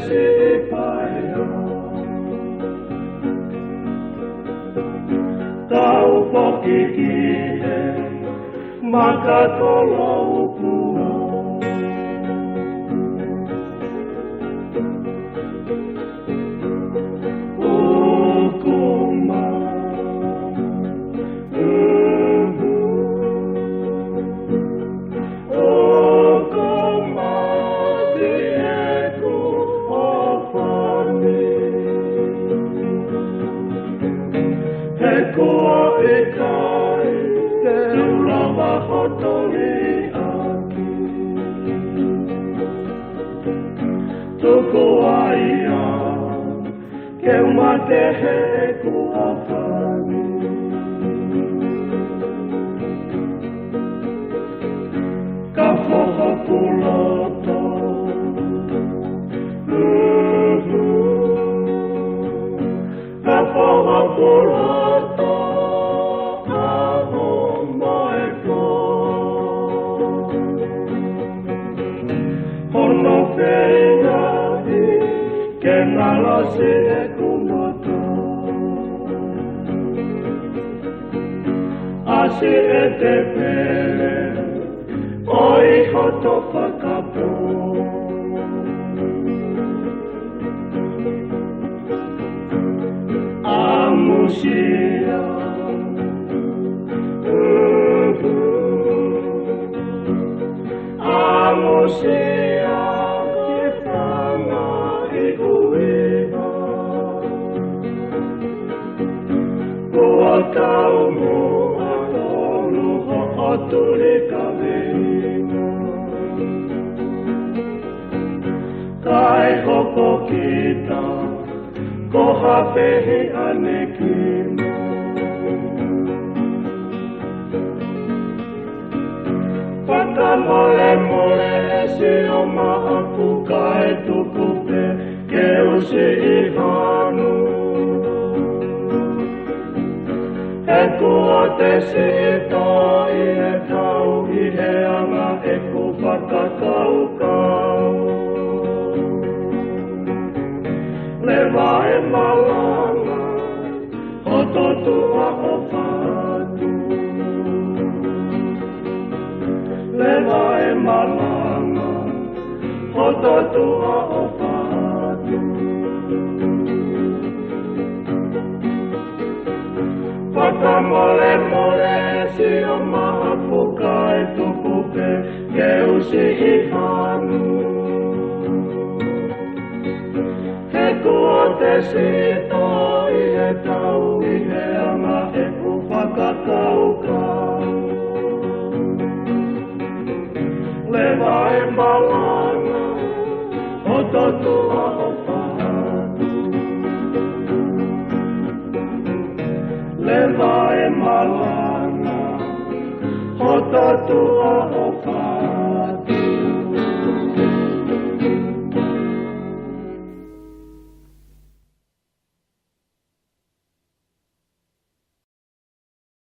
si paia Tau poki ki he Makatolo upua Koa e kai, te urawa hotoni aki. Toko aia, ke umate he kua whani. Ka whoho puloto, ka whoho puloto. Hono whengahi, ke nalasi e kumoto. Asi e te pere, oi hoto whakapo. Amusia, amusia. Tau mua tolu ho aturi kawina Kai hoko kita ko hawhehi anekina Pata mole mole si o maapu kai tukupe ke usi I hanu E kua te sita I e tau I he anga e ku whakakau kau Le wae malanga Hoto tua o whatu Le wae malanga Hoto tua o whatu Pata mole mole si o maapu kai tukupe ke usi I hanu He kua te sita I he tau I he anga e ku whakakau kau Le wae malanga o totua o whatu Le wae malanga, ho tatua o whātu.